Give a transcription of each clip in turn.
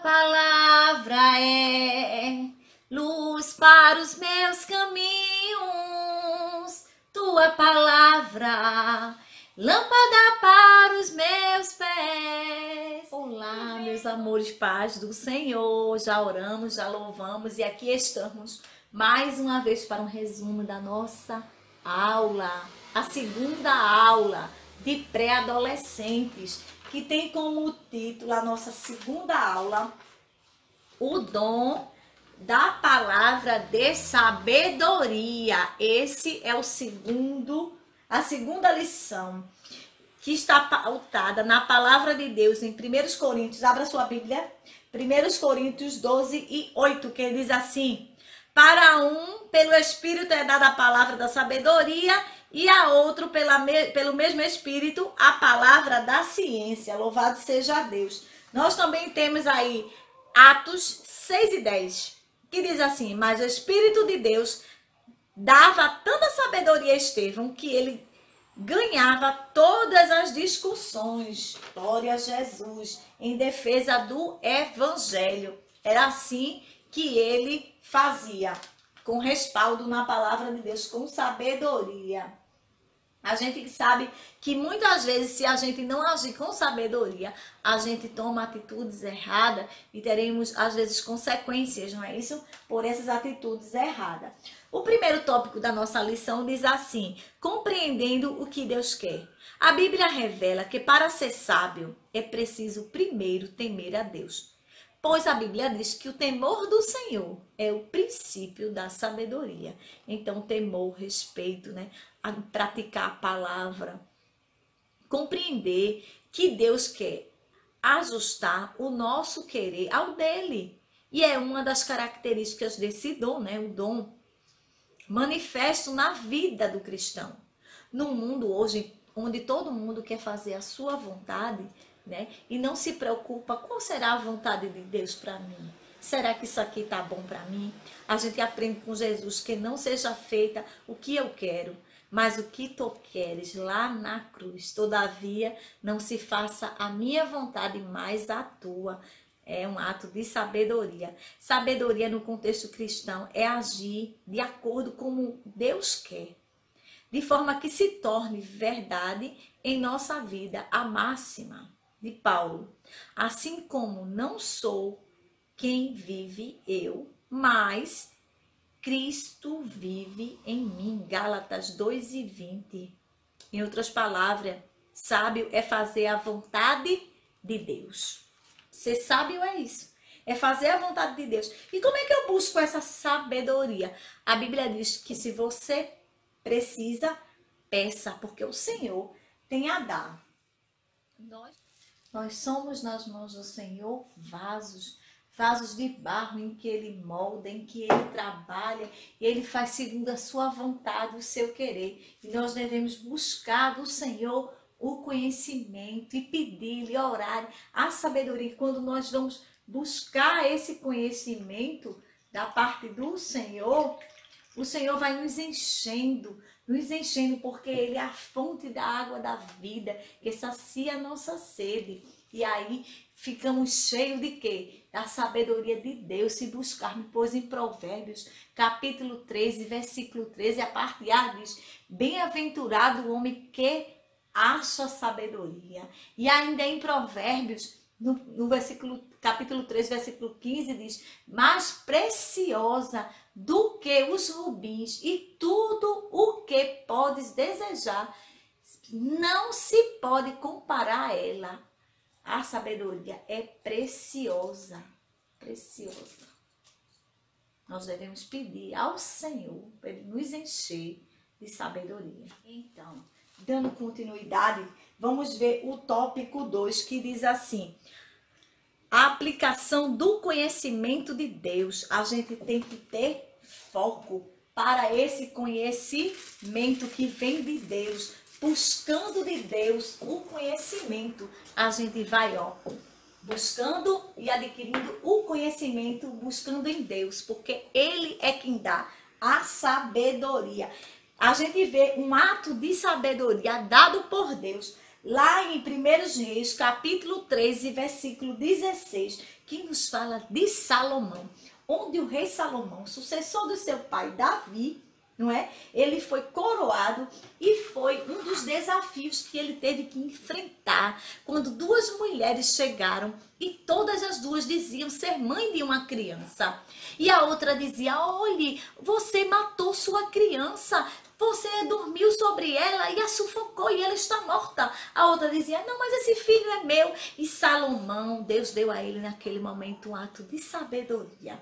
palavra é luz para os meus caminhos. Tua palavra, lâmpada para os meus pés. Olá, meus amores, paz do Senhor. Já oramos, já louvamos e aqui estamos mais uma vez para um resumo da nossa aula, a segunda aula de pré-adolescentes, que tem como título a nossa segunda aula, o dom da palavra de sabedoria. Esse é a segunda lição, que está pautada na palavra de Deus em 1 Coríntios, abra sua Bíblia, 1 Coríntios 12:8, que diz assim: para um, pelo Espírito é dada a palavra da sabedoria, e a outro, pelo mesmo Espírito, a palavra da ciência. Louvado seja Deus. Nós também temos aí Atos 6:10, que diz assim: mas o Espírito de Deus dava tanta sabedoria a Estevão que ele ganhava todas as discussões, glória a Jesus, em defesa do Evangelho. Era assim que ele fazia, com respaldo na palavra de Deus, com sabedoria. A gente sabe que muitas vezes, se a gente não agir com sabedoria, a gente toma atitudes erradas e teremos, às vezes, consequências, não é isso? Por essas atitudes erradas. O primeiro tópico da nossa lição diz assim: compreendendo o que Deus quer. A Bíblia revela que para ser sábio é preciso primeiro temer a Deus. Pois a Bíblia diz que o temor do Senhor é o princípio da sabedoria. Então, temor, respeito, né? A praticar a palavra, compreender que Deus quer ajustar o nosso querer ao dele. E é uma das características desse dom, né? O dom manifesto na vida do cristão. No mundo hoje, onde todo mundo quer fazer a sua vontade, né? E não se preocupa qual será a vontade de Deus para mim. Será que isso aqui está bom para mim? A gente aprende com Jesus que não seja feita o que eu quero, mas o que tu queres lá na cruz. Todavia, não se faça a minha vontade, mas a tua. É um ato de sabedoria. Sabedoria no contexto cristão é agir de acordo com como Deus quer, de forma que se torne verdade em nossa vida a máxima de Paulo. Assim como não sou quem vive eu, mas Cristo vive em mim. Gálatas 2:20. Em outras palavras, sábio é fazer a vontade de Deus. Ser sábio é isso, é fazer a vontade de Deus. E como é que eu busco essa sabedoria? A Bíblia diz que se você precisa, peça, porque o Senhor tem a dar. Nós somos nas mãos do Senhor vasos de barro em que Ele molda, em que Ele trabalha, e Ele faz segundo a sua vontade, o seu querer. E nós devemos buscar do Senhor o conhecimento e pedir-lhe, orar a sabedoria. E quando nós vamos buscar esse conhecimento da parte do Senhor, o Senhor vai nos enchendo, porque Ele é a fonte da água da vida, que sacia a nossa sede. E aí ficamos cheios de quê? Da sabedoria de Deus, se buscarmos. Pois em Provérbios, capítulo 13, versículo 13, a parte A diz: bem-aventurado o homem que acha sabedoria. E ainda em Provérbios, no capítulo 13, versículo 15, diz: mais preciosa do que os rubins e tudo o que podes desejar, não se pode comparar a ela. A sabedoria é preciosa, preciosa. Nós devemos pedir ao Senhor para Ele nos encher de sabedoria. Então, dando continuidade, vamos ver o tópico 2, que diz assim: a aplicação do conhecimento de Deus. A gente tem que ter foco para esse conhecimento que vem de Deus. Buscando de Deus o conhecimento, a gente vai, buscando e adquirindo o conhecimento, buscando em Deus, porque Ele é quem dá a sabedoria. A gente vê um ato de sabedoria dado por Deus lá em 1 Reis, capítulo 13, versículo 16, que nos fala de Salomão, onde o rei Salomão, sucessor do seu pai Davi, não é? Ele foi coroado e foi um dos desafios que ele teve que enfrentar quando duas mulheres chegaram e todas as duas diziam ser mãe de uma criança. E a outra dizia: olhe, você matou sua criança, você dormiu sobre ela e a sufocou e ela está morta. A outra dizia: não, mas esse filho é meu. E Salomão, Deus deu a ele naquele momento um ato de sabedoria.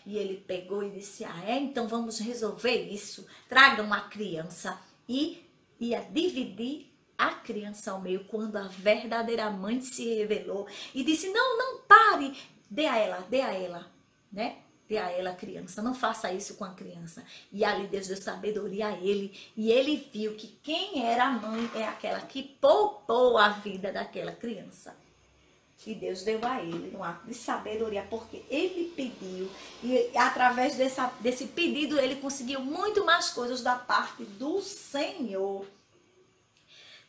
E ele pegou e disse: então vamos resolver isso. Traga uma criança. E ia dividir a criança ao meio, quando a verdadeira mãe se revelou e disse: não, pare, dê a ela, né? Dê a ela a criança, não faça isso com a criança. E ali Deus deu sabedoria a ele, e ele viu que quem era a mãe é aquela que poupou a vida daquela criança. E Deus deu a ele um ato de sabedoria, porque ele pediu. E através desse pedido, ele conseguiu muito mais coisas da parte do Senhor.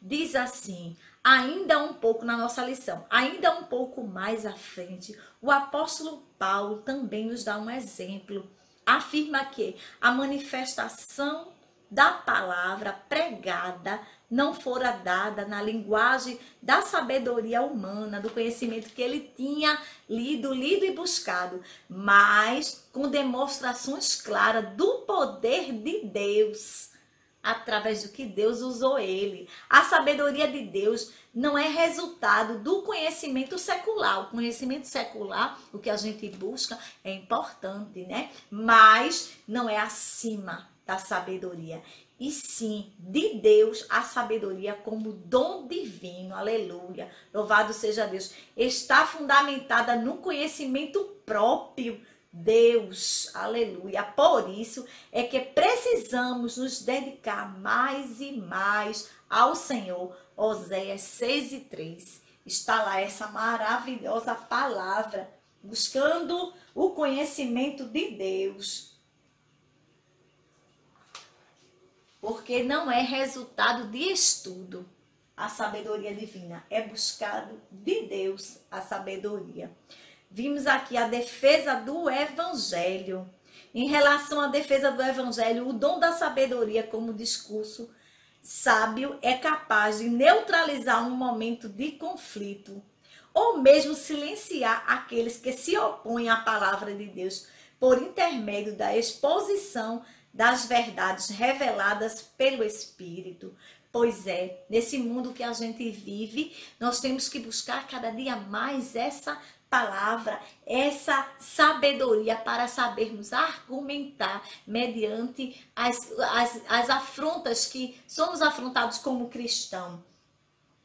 Diz assim, ainda um pouco na nossa lição, ainda um pouco mais à frente, o apóstolo Paulo também nos dá um exemplo. Afirma que a manifestação da palavra pregada não fora dada na linguagem da sabedoria humana, do conhecimento que ele tinha lido e buscado, mas com demonstrações claras do poder de Deus, através do que Deus usou ele. A sabedoria de Deus não é resultado do conhecimento secular. O conhecimento secular, o que a gente busca, é importante, né? Mas não é acima da sabedoria. E sim, de Deus, a sabedoria como dom divino, aleluia, louvado seja Deus, está fundamentada no conhecimento próprio, Deus, aleluia. Por isso é que precisamos nos dedicar mais e mais ao Senhor. Oséias 6:3, está lá essa maravilhosa palavra, buscando o conhecimento de Deus. Porque não é resultado de estudo a sabedoria divina, é buscado de Deus a sabedoria. Vimos aqui a defesa do evangelho. Em relação à defesa do evangelho, o dom da sabedoria como discurso sábio é capaz de neutralizar um momento de conflito, ou mesmo silenciar aqueles que se opõem à palavra de Deus por intermédio da exposição das verdades reveladas pelo Espírito. Pois é, nesse mundo que a gente vive, nós temos que buscar cada dia mais essa palavra, essa sabedoria para sabermos argumentar mediante as afrontas que somos afrontados como cristãos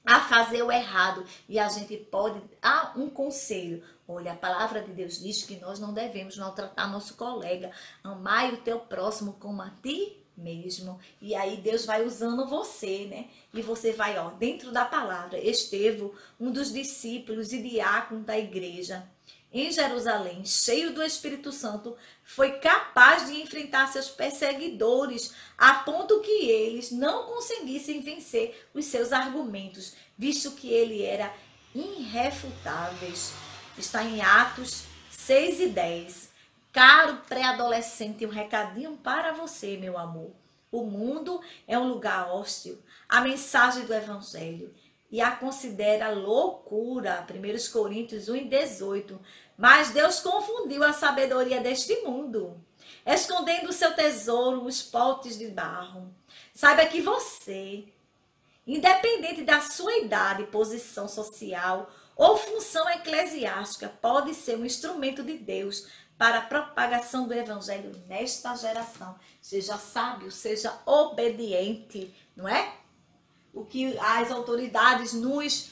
a fazer o errado. E a gente pode dar um conselho. Olha, a palavra de Deus diz que nós não devemos maltratar nosso colega. Amai o teu próximo como a ti mesmo. E aí Deus vai usando você, né? E você vai, dentro da palavra. Estevão, um dos discípulos e diácono da igreja em Jerusalém, cheio do Espírito Santo, foi capaz de enfrentar seus perseguidores a ponto que eles não conseguissem vencer os seus argumentos, visto que ele era irrefutável. Está em Atos 6:10. Caro pré-adolescente, um recadinho para você, meu amor. O mundo é um lugar hostil. A mensagem do Evangelho e a considera loucura. 1 Coríntios 1:18. Mas Deus confundiu a sabedoria deste mundo, escondendo o seu tesouro nos potes de barro. Saiba que você, independente da sua idade, posição social ou função eclesiástica, pode ser um instrumento de Deus para a propagação do Evangelho nesta geração. Seja sábio, seja obediente, não é? O que as autoridades nos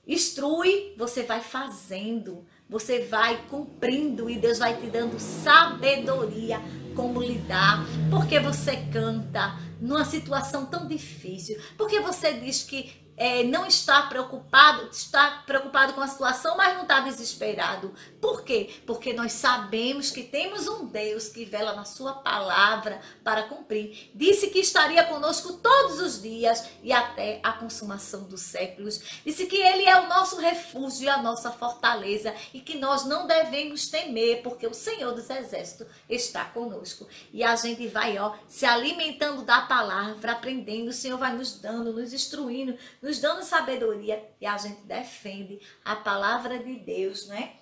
instruem, você vai fazendo, você vai cumprindo e Deus vai te dando sabedoria como lidar. Porque você canta numa situação tão difícil, porque você diz que não está preocupado com a situação, mas não está desesperado. Por quê? Porque nós sabemos que temos um Deus que vela na sua palavra para cumprir. Disse que estaria conosco todos os dias e até a consumação dos séculos. Disse que Ele é o nosso refúgio e a nossa fortaleza e que nós não devemos temer, porque o Senhor dos Exércitos está conosco. E a gente vai, se alimentando da palavra, aprendendo. O Senhor vai nos dando, nos instruindo, nos dando sabedoria e a gente defende a palavra de Deus, né?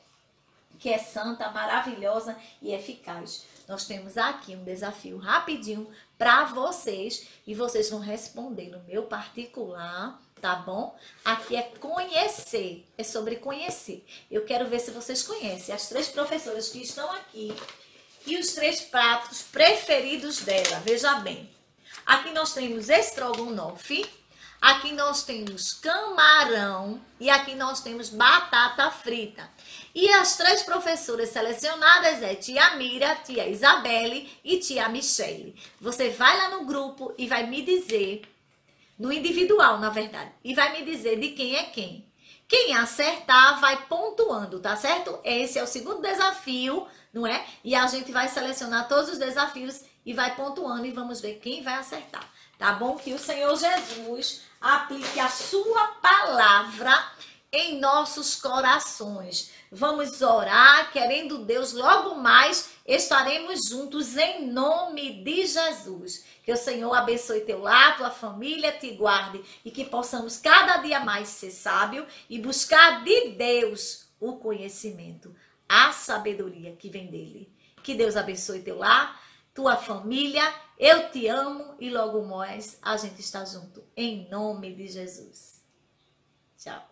Que é santa, maravilhosa e eficaz. Nós temos aqui um desafio rapidinho para vocês e vocês vão responder no meu particular, tá bom? Aqui é conhecer, é sobre conhecer. Eu quero ver se vocês conhecem as 3 professoras que estão aqui e os 3 pratos preferidos dela. Veja bem, aqui nós temos estrogonofe, aqui nós temos camarão e aqui nós temos batata frita. E as 3 professoras selecionadas é tia Mira, tia Isabelle e tia Michele. Você vai lá no grupo e vai me dizer, no individual na verdade, e vai me dizer de quem é quem. Quem acertar vai pontuando, tá certo? Esse é o segundo desafio, não é? E a gente vai selecionar todos os desafios e vai pontuando e vamos ver quem vai acertar. Tá bom? Que o Senhor Jesus aplique a sua palavra em nossos corações. Vamos orar, querendo Deus, logo mais estaremos juntos em nome de Jesus. Que o Senhor abençoe teu lar, tua família, te guarde e que possamos cada dia mais ser sábio e buscar de Deus o conhecimento, a sabedoria que vem dele. Que Deus abençoe teu lar, tua família, eu te amo e logo mais a gente está junto. Em nome de Jesus. Tchau.